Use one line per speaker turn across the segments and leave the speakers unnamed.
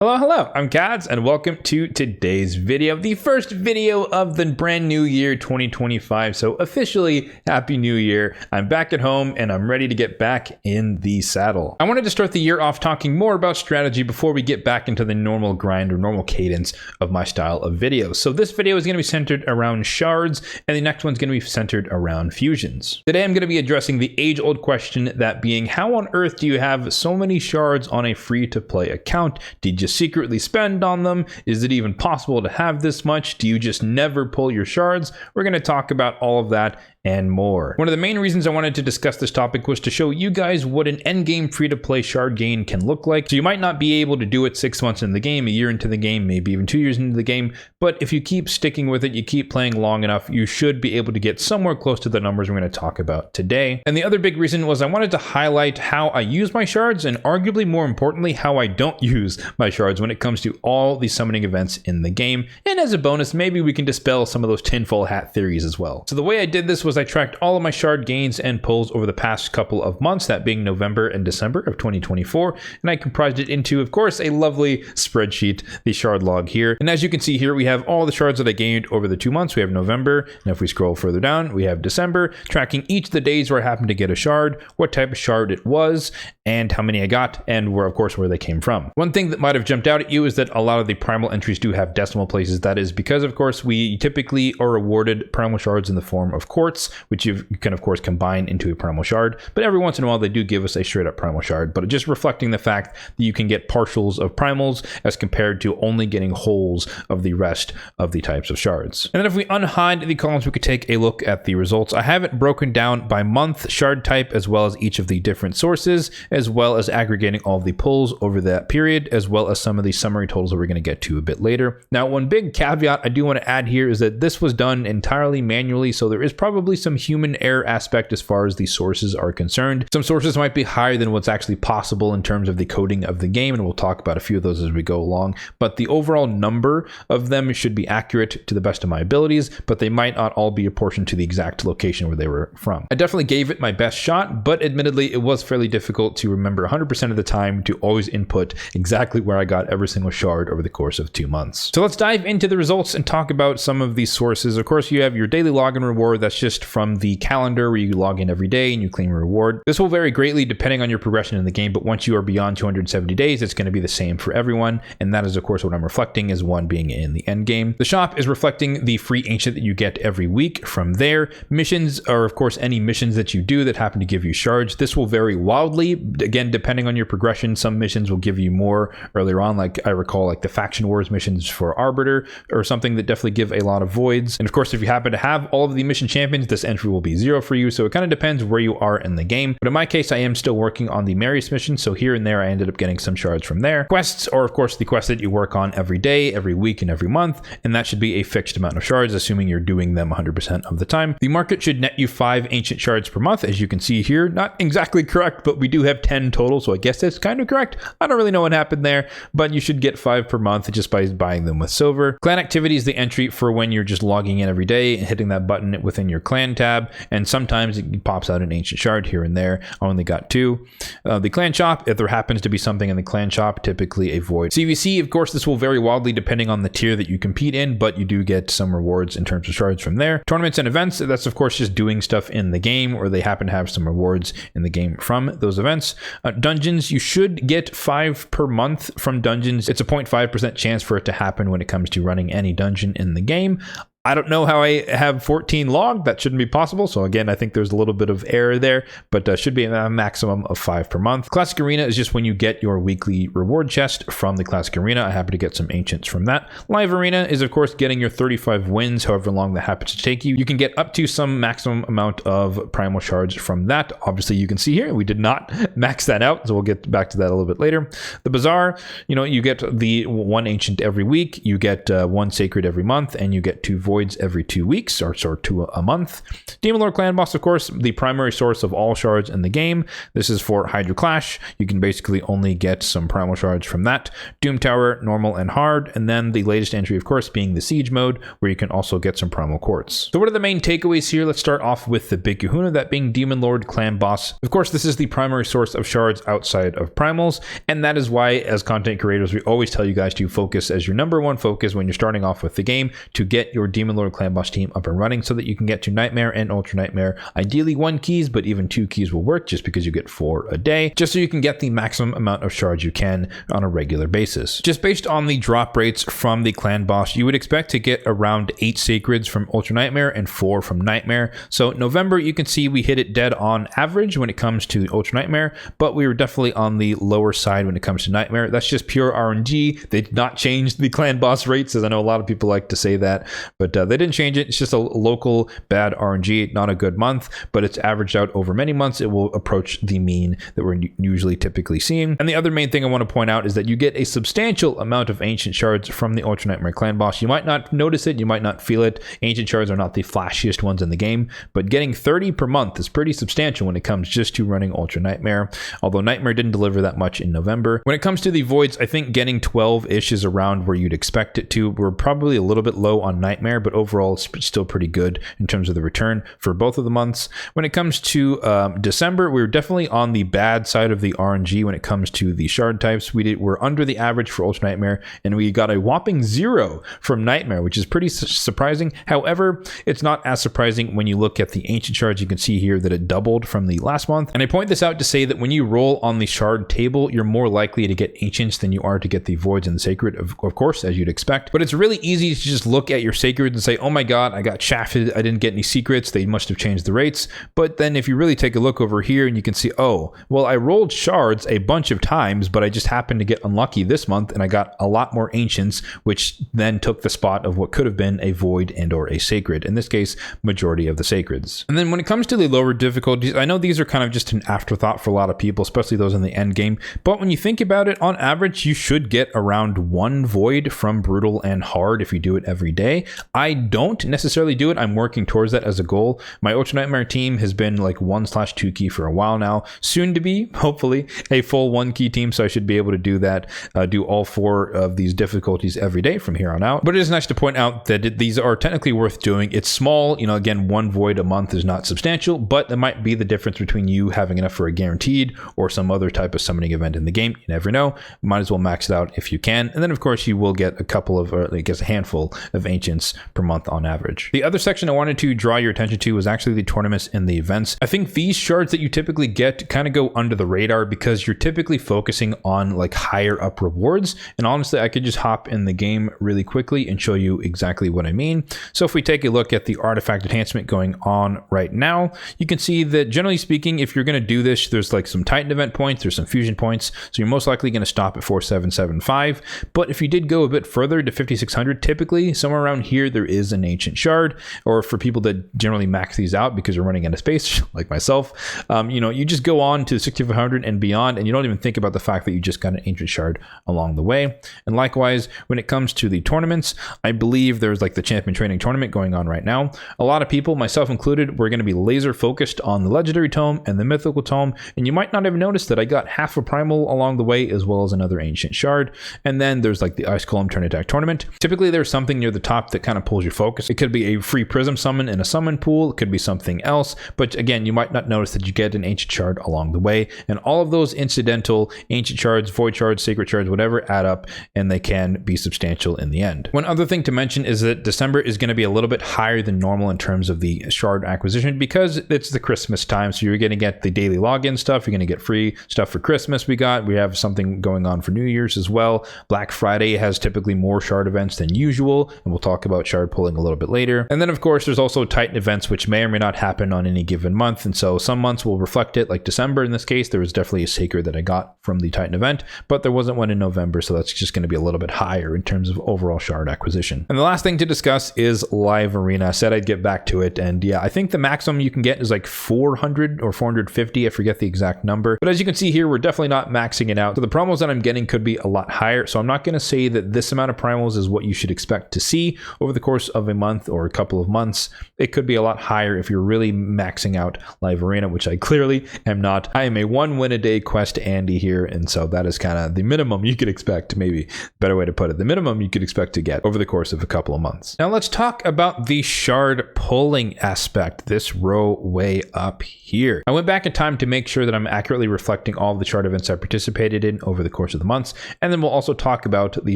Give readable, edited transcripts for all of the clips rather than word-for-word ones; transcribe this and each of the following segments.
Hello, I'm Kads, and welcome to today's video, the first video of the brand new year 2025. So officially, Happy New Year. I'm back at home and I'm ready to get back in the saddle. I wanted to start the year off talking more about strategy before we get back into the normal grind or normal cadence of my style of videos. So this video is going to be centered around shards, and the next one's going to be centered around fusions. Today I'm going to be addressing the age-old question, that being, how on earth do you have so many shards on a free-to-play account? Did you secretly spend on them? Is it even possible to have this much? Do you just never pull your shards? We're going to talk about all of that and more. One of the main reasons I wanted to discuss this topic was to show you guys what an endgame free-to-play shard gain can look like. So you might not be able to do it 6 months in the game, a year into the game, maybe even 2 years into the game, but if you keep sticking with it, you keep playing long enough, you should be able to get somewhere close to the numbers we're going to talk about today. And the other big reason was I wanted to highlight how I use my shards, and arguably more importantly, how I don't use my shards when it comes to all the summoning events in the game. And as a bonus, maybe we can dispel some of those tinfoil hat theories as well. So the way I did this was I tracked all of my shard gains and pulls over the past couple of months, that being November and December of 2024, and I comprised it into, of course, a lovely spreadsheet, the shard log here. And as you can see here, we have all the shards that I gained over the 2 months. We have November, and if we scroll further down, we have December, tracking each of the days where I happened to get a shard, what type of shard it was, and how many I got, and where, of course, where they came from. One thing that might have jumped out at you is that a lot of the primal entries do have decimal places. That is because, of course, we typically are awarded primal shards in the form of quartz, which you can, of course, combine into a primal shard. But every once in a while, they do give us a straight up primal shard, but just reflecting the fact that you can get partials of primals as compared to only getting wholes of the rest of the types of shards. And then if we unhide the columns, we could take a look at the results. I have it broken down by month, shard type, as well as each of the different sources, as well as aggregating all of the pulls over that period, as well as some of the summary totals that we're going to get to a bit later. Now, one big caveat I do want to add here is that this was done entirely manually, so there is probably some human error aspect as far as the sources are concerned. Some sources might be higher than what's actually possible in terms of the coding of the game, and we'll talk about a few of those as we go along, but the overall number of them should be accurate to the best of my abilities, but they might not all be apportioned to the exact location where they were from. I definitely gave it my best shot, but admittedly it was fairly difficult to remember 100% of the time to always input exactly where I got every single shard over the course of 2 months. So let's dive into the results and talk about some of these sources. Of course, you have your daily login reward. That's just from the calendar where you log in every day and you claim a reward. This will vary greatly depending on your progression in the game, but once you are beyond 270 days, it's going to be the same for everyone. And that is, of course, what I'm reflecting as one being in the end game. The shop is reflecting the free ancient that you get every week. From there, missions are, of course, any missions that you do that happen to give you shards. This will vary wildly, again, depending on your progression. Some missions will give you more earlier on, like I recall, like the faction wars missions for Arbiter or something that definitely give a lot of voids. And of course, if you happen to have all of the mission champions, this entry will be 0 for you. So it kind of depends where you are in the game. But in my case, I am still working on the Marius mission. So here and there, I ended up getting some shards from there. Quests are, of course, the quests that you work on every day, every week, and every month. And that should be a fixed amount of shards, assuming you're doing them 100% of the time. The market should net you 5 ancient shards per month, as you can see here. Not exactly correct, but we do have 10 total. So I guess that's kind of correct. I don't really know what happened there, but you should get 5 per month just by buying them with silver. Clan activity is the entry for when you're just logging in every day and hitting that button within your clan tab. And sometimes it pops out an ancient shard here and there. I only got 2. The clan shop, if there happens to be something in the clan shop, typically a void. CVC, of course, this will vary wildly depending on the tier that you compete in, but you do get some rewards in terms of shards from there. Tournaments and events, that's of course just doing stuff in the game, or they happen to have some rewards in the game from those events. Dungeons, you should get 5 per month from dungeons. It's a 0.5% chance for it to happen when it comes to running any dungeon in the game. I don't know how I have 14 logged. That shouldn't be possible. So again, I think there's a little bit of error there, but should be a maximum of 5 per month. Classic Arena is just when you get your weekly reward chest from the Classic Arena. I happen to get some ancients from that. Live Arena is, of course, getting your 35 wins, however long that happens to take you. You can get up to some maximum amount of primal shards from that. Obviously, you can see here, we did not max that out, so we'll get back to that a little bit later. The Bazaar, you get the 1 ancient every week, you get 1 sacred every month, and you get 2 voids voids every 2 weeks, or to a month. Demon Lord Clan Boss, of course, the primary source of all shards in the game. This is for Hydra Clash. You can basically only get some primal shards from that. Doom Tower, normal and hard, and then the latest entry, of course, being the Siege mode, where you can also get some primal quartz. So what are the main takeaways here? Let's start off with the big kahuna, that being Demon Lord Clan Boss. Of course, this is the primary source of shards outside of primals, and that is why, as content creators, we always tell you guys to focus as your number one focus when you're starting off with the game, to get your Demon Lord Clan Boss team up and running so that you can get to Nightmare and Ultra Nightmare. Ideally 1 keys, but even 2 keys will work, just because you get 4 a day, just so you can get the maximum amount of shards you can on a regular basis. Just based on the drop rates from the Clan Boss, you would expect to get around 8 Sacreds from Ultra Nightmare and 4 from Nightmare. So November, you can see we hit it dead on average when it comes to Ultra Nightmare, but we were definitely on the lower side when it comes to Nightmare. That's just pure RNG. They did not change the Clan Boss rates, as I know a lot of people like to say that, but they didn't change it. It's just a local bad RNG, not a good month, but it's averaged out over many months. It will approach the mean that we're usually typically seeing. And the other main thing I want to point out is that you get a substantial amount of Ancient Shards from the Ultra Nightmare Clan Boss. You might not notice it, you might not feel it. Ancient Shards are not the flashiest ones in the game, but getting 30 per month is pretty substantial when it comes just to running Ultra Nightmare, although Nightmare didn't deliver that much in November. When it comes to the voids, I think getting 12-ish is around where you'd expect it to. We're probably a little bit low on Nightmare, but overall it's still pretty good in terms of the return for both of the months. When it comes to December, we were definitely on the bad side of the RNG when it comes to the shard types. We're under the average for Ultra Nightmare, and we got a whopping 0 from Nightmare, which is pretty surprising. However, it's not as surprising when you look at the Ancient Shards. You can see here that it doubled from the last month, and I point this out to say that when you roll on the shard table, you're more likely to get Ancients than you are to get the voids and the sacred, of course, as you'd expect. But it's really easy to just look at your sacred and say, oh my god, I got shafted, I didn't get any secrets, they must have changed the rates. But then if you really take a look over here, and you can see, oh, well, I rolled shards a bunch of times, but I just happened to get unlucky this month, and I got a lot more Ancients, which then took the spot of what could have been a void and or a sacred. In this case, majority of the sacreds. And then when it comes to the lower difficulties, I know these are kind of just an afterthought for a lot of people, especially those in the end game, but when you think about it, on average, you should get around 1 void from brutal and hard if you do it every day. I don't necessarily do it. I'm working towards that as a goal. My Ultra Nightmare team has been like 1/2 key for a while now, soon to be, hopefully, a full 1 key team, so I should be able to do that, do all 4 of these difficulties every day from here on out. But it is nice to point out that these are technically worth doing. It's small, again, 1 void a month is not substantial, but it might be the difference between you having enough for a guaranteed or some other type of summoning event in the game. You never know. Might as well max it out if you can. And then of course you will get a couple of, or I guess a handful of Ancients per month on average. The other section I wanted to draw your attention to was actually the tournaments and the events. I think these shards that you typically get kind of go under the radar because you're typically focusing on like higher up rewards. And honestly, I could just hop in the game really quickly and show you exactly what I mean. So if we take a look at the artifact enhancement going on right now, you can see that generally speaking, if you're going to do this, there's like some Titan event points, there's some fusion points. So you're most likely going to stop at 4775. But if you did go a bit further to 5600, typically somewhere around here, there is an Ancient Shard. Or for people that generally max these out because you're running out of space, like myself, you just go on to 6500 and beyond, and you don't even think about the fact that you just got an Ancient Shard along the way. And likewise, when it comes to the tournaments, I believe there's like the Champion Training Tournament going on right now. A lot of people, myself included, we're going to be laser focused on the Legendary Tome and the Mythical Tome, and you might not have noticed that I got half a Primal along the way, as well as another Ancient Shard. And then there's like the Ice Golem Turn Attack Tournament. Typically there's something near the top that kind of pulls your focus. It could be a free Prism summon in a summon pool, it could be something else, but again, you might not notice that you get an Ancient Shard along the way. And all of those incidental Ancient Shards, Void Shards, Sacred Shards, whatever, add up, and they can be substantial in the end. One other thing to mention is that December is going to be a little bit higher than normal in terms of the shard acquisition because it's the Christmas time. So you're going to get the daily login stuff. You're going to get free stuff for Christmas. We have something going on for New Year's as well. Black Friday has typically more shard events than usual, and we'll talk about shard pulling a little bit later. And then of course, there's also Titan events, which may or may not happen on any given month. And so some months will reflect it, like December in this case, there was definitely a Sacred that I got from the Titan event, but there wasn't one in November. So that's just going to be a little bit higher in terms of overall shard acquisition. And the last thing to discuss is live arena. I said I'd get back to it. And yeah, I think the maximum you can get is like 400 or 450. I forget the exact number, but as you can see here, we're definitely not maxing it out. So the promos that I'm getting could be a lot higher. So I'm not going to say that this amount of primals is what you should expect to see over the the course of a month or a couple of months. It could be a lot higher if you're really maxing out Live Arena, which I clearly am not. I am a 1 win a day quest Andy here, and so that is kind of the minimum you could expect, maybe better way to put it, the minimum you could expect to get over the course of a couple of months. Now let's talk about the shard pulling aspect, this row way up here. I went back in time to make sure that I'm accurately reflecting all of the shard events I participated in over the course of the months, and then we'll also talk about the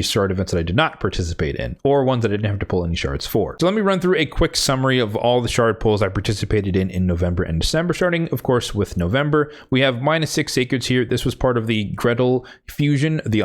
shard events that I did not participate in, or ones that I didn't have to pull any shards for. So let me run through a quick summary of all the shard pulls I participated in November and December, starting of course with November. We have -6 sacreds here. This was part of the Gretel fusion, the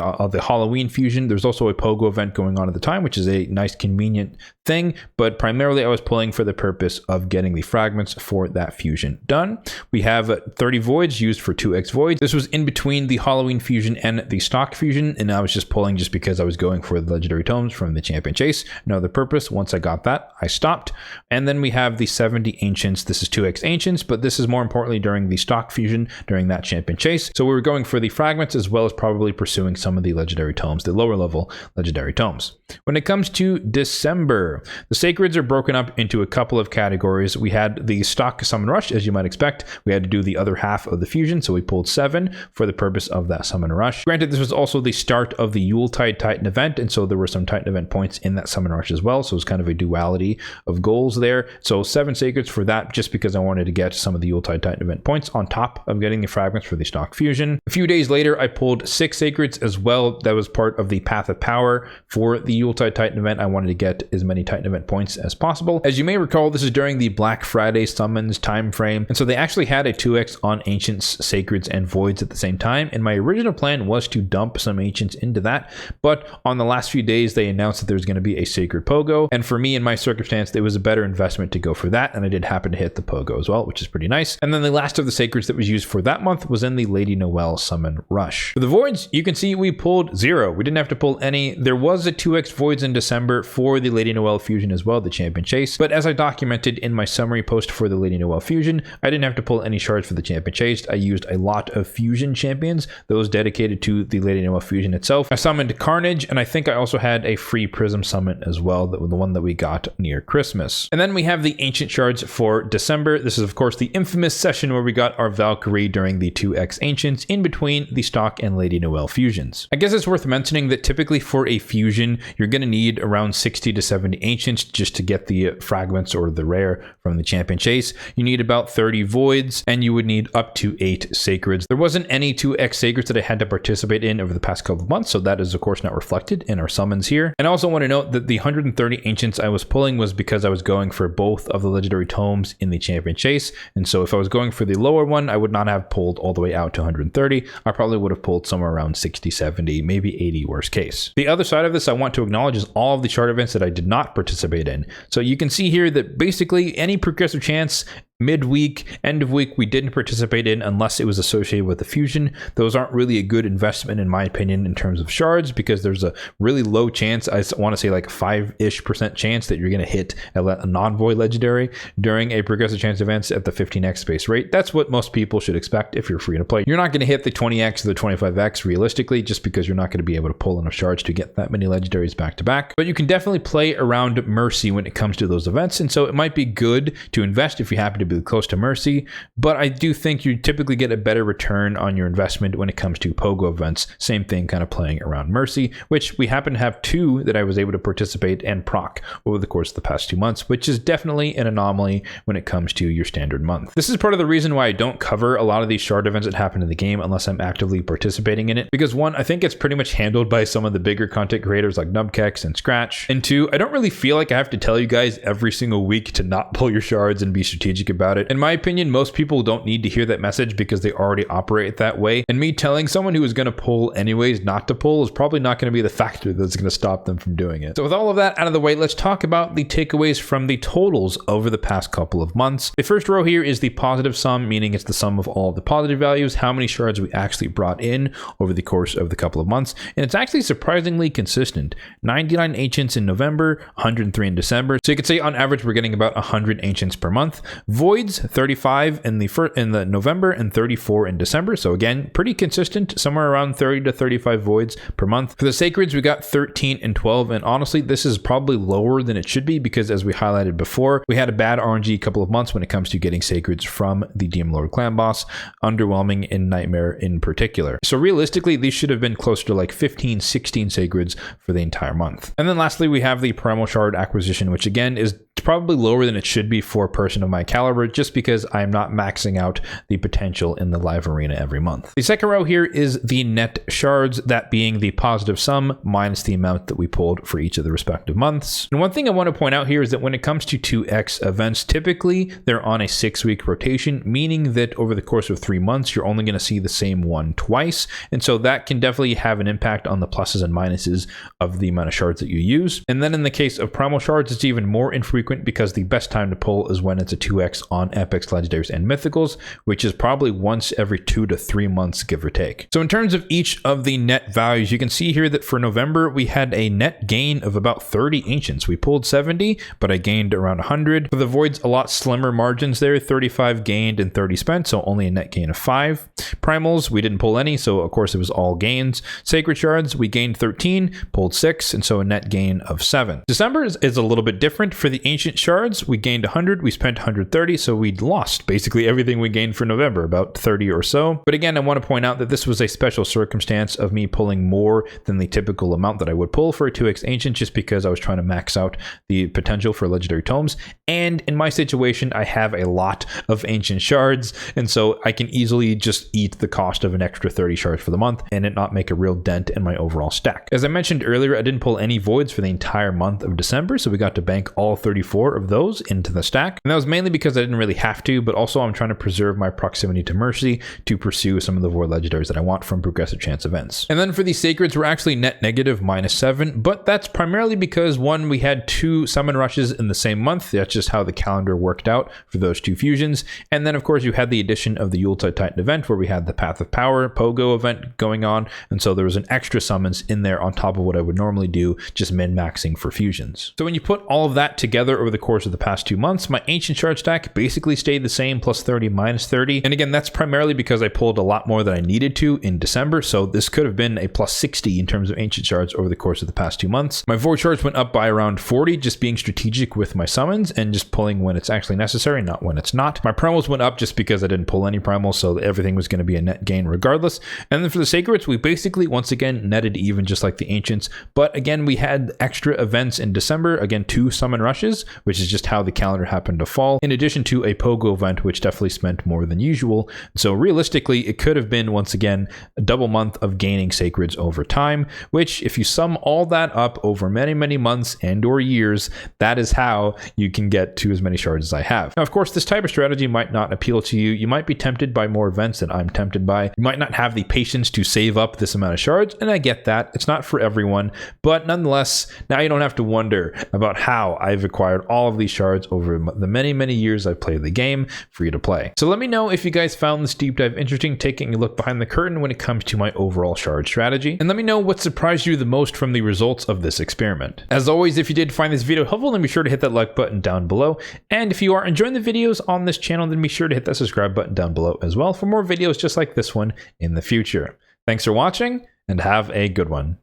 Halloween fusion. There's also a Pogo event going on at the time, which is a nice convenient thing, but primarily I was pulling for the purpose of getting the fragments for that fusion done. We have 30 voids used for 2x voids. This was in between the Halloween fusion and the stock fusion, and I was just pulling just because I was going for the legendary tomes from the champion chase. No other purpose. Once I got that, I stopped. And then we have the 70 ancients. This is 2x ancients, but this is more importantly during the stock fusion during that champion chase. So we were going for the fragments as well as probably pursuing some of the legendary tomes, the lower level legendary tomes. When it comes to December, the sacreds are broken up into a couple of categories. We had the stock summon rush, as you might expect. We had to do the other half of the fusion, so we pulled 7 for the purpose of that summon rush. Granted, this was also the start of the Yuletide Titan event, and so there were some Titan event points in that summon rush as well, so it was kind of a duality of goals there. So 7 sacreds for that, just because I wanted to get some of the Yuletide Titan event points on top of getting the fragments for the stock fusion. A few days later, I pulled 6 sacreds as well. That was part of the Path of Power for the Yuletide Titan event. I wanted to get as many Titan event points as possible. As you may recall, this is during the Black Friday summons time frame, and so they actually had a 2x on ancients, sacreds, and voids at the same time, and my original plan was to dump some ancients into that, but on the last few days they announced that there's going to be a sacred pogo, and for me in my circumstance it was a better investment to go for that, and I did happen to hit the pogo as well, which is pretty nice. And then the last of the sacreds that was used for that month was in the Lady Noel summon rush. For the voids, you can see we pulled 0. We didn't have to pull any. There was a 2x voids in December for the Lady Noel fusion as well, the champion chase, but as I documented in my summary post for the Lady Noel fusion, I didn't have to pull any shards for the champion chase. I used a lot of fusion champions, those dedicated to the Lady Noel fusion itself. I summoned Carnage, and I think I also had a free prism summon as well, the one that we got near Christmas. And then we have the ancient shards for December. This is of course the infamous session where we got our Valkyrie during the 2x ancients in between the stock and Lady Noel fusions. I guess it's worth mentioning that typically for a fusion, you're going to need around 60 to 70 ancients just to get the fragments or the rare from the champion chase. You need about 30 voids, and you would need up to 8 sacreds. There wasn't any 2x sacreds that I had to participate in over the past couple of months, so that is of course not reflected in our summons here. And I also want to note that the 130 ancients I was pulling was because I was going for both of the legendary tomes in the champion chase, and so if I was going for the lower one, I would not have pulled all the way out to 130. I probably would have pulled somewhere around 60, 70, maybe 80 worst case. The other side of this I want to acknowledge is all of the shard events that I did not participate in. So you can see here that basically any progressive chance, midweek, end of week, we didn't participate in unless it was associated with the fusion. Those aren't really a good investment in my opinion in terms of shards, because there's a really low chance, I want to say like 5-ish% chance that you're going to hit a non-void legendary during a progressive chance events at the 15x space rate. That's what most people should expect if you're free to play. You're not going to hit the 20x or the 25x realistically, just because you're not going to be able to pull enough shards to get that many legendaries back to back. But you can definitely play around Mercy when it comes to those events, and so it might be good to invest if you happen to be close to Mercy, but I do think you typically get a better return on your investment when it comes to Pogo events. Same thing kind of playing around Mercy, which we happen to have 2 that I was able to participate and proc over the course of the past 2 months, which is definitely an anomaly when it comes to your standard month. This is part of the reason why I don't cover a lot of these shard events that happen in the game unless I'm actively participating in it, because 1, I think it's pretty much handled by some of the bigger content creators like Nubkex and Scratch, and 2, I don't really feel like I have to tell you guys every single week to not pull your shards and be strategic about it. In my opinion, most people don't need to hear that message because they already operate that way, and me telling someone who is going to pull anyways not to pull is probably not going to be the factor that's going to stop them from doing it. So with all of that out of the way, let's talk about the takeaways from the totals over the past couple of months. The first row here is the positive sum, meaning it's the sum of all of the positive values, how many shards we actually brought in over the course of the couple of months, and it's actually surprisingly consistent. 99 ancients in November, 103 in December, so you could say on average we're getting about 100 ancients per month. Void voids, 35 in the November and 34 in December. So again, pretty consistent, somewhere around 30 to 35 voids per month. For the sacreds, we got 13 and 12. And honestly, this is probably lower than it should be because as we highlighted before, we had a bad RNG couple of months when it comes to getting sacreds from the Demon Lord clan boss, underwhelming in Nightmare in particular. So realistically, these should have been closer to like 15, 16 sacreds for the entire month. And then lastly, we have the Primal Shard acquisition, which again is probably lower than it should be for a person of my caliber, just because I'm not maxing out the potential in the live arena every month. The second row here is the net shards, that being the positive sum minus the amount that we pulled for each of the respective months. And one thing I want to point out here is that when it comes to 2x events, typically they're on a 6-week rotation, meaning that over the course of 3 months, you're only going to see the same one twice. And so that can definitely have an impact on the pluses and minuses of the amount of shards that you use. And then in the case of primal shards, it's even more infrequent because the best time to pull is when it's a 2x on epics, legendaries, and mythicals, which is probably once every 2 to 3 months, give or take. So in terms of each of the net values, you can see here that for November, we had a net gain of about 30 ancients. We pulled 70, but I gained around 100. For the voids, a lot slimmer margins there, 35 gained and 30 spent, so only a net gain of 5. Primals, we didn't pull any, so of course it was all gains. Sacred shards, we gained 13, pulled 6, and so a net gain of 7. December is a little bit different. For the ancient shards, we gained 100, we spent 130, so we lost basically everything we gained for November, about 30 or so. But again, I want to point out that this was a special circumstance of me pulling more than the typical amount that I would pull for a 2x ancient, just because I was trying to max out the potential for legendary tomes. And in my situation, I have a lot of ancient shards, and so I can easily just eat the cost of an extra 30 shards for the month and it not make a real dent in my overall stack. As I mentioned earlier, I didn't pull any voids for the entire month of December, so we got to bank all 34 of those into the stack. And that was mainly because I didn't really have to, but also I'm trying to preserve my proximity to Mercy to pursue some of the void legendaries that I want from progressive chance events. And then for the sacreds, we're actually net negative -7, but that's primarily because one, we had 2 summon rushes in the same month. That's just how the calendar worked out for those 2 fusions. And then of course you had the addition of the Yuletide Titan event where we had the Path of Power Pogo event going on. And so there was an extra summons in there on top of what I would normally do, just min-maxing for fusions. So when you put all of that together over the course of the past 2 months, my ancient shard stack basically stayed the same, plus 30, minus 30. And again, that's primarily because I pulled a lot more than I needed to in December. So this could have been a plus 60 in terms of ancient shards over the course of the past 2 months. My void shards went up by around 40, just being strategic with my summons and just pulling when it's actually necessary, not when it's not. My primals went up just because I didn't pull any primals, so everything was going to be a net gain regardless. And then for the sacreds, we basically once again netted even, just like the ancients. But again, we had extra events in December, again 2 summon rushes, which is just how the calendar happened to fall, in addition to a pogo event, which definitely spent more than usual. So realistically, it could have been once again a double month of gaining sacreds over time, which if you sum all that up over many months and or years, that is how you can get to as many shards as I have. Now, of course, this type of strategy might not appeal to you. You might be tempted by more events than I'm tempted by. You might not have the patience to save up this amount of shards, and I get that. It's not for everyone, but nonetheless, now you don't have to wonder about how I've acquired all of these shards over the many years I've played the game for you to play. So let me know if you guys found this deep dive interesting, taking a look behind the curtain when it comes to my overall shard strategy, and let me know what surprised you the most from the results of this experiment. As always, if you did find this video helpful, then be sure to hit that like button down below, and if you are enjoying the videos on this channel, then be sure to hit that subscribe button down below as well for more videos just like this one in the future. Thanks for watching, and have a good one.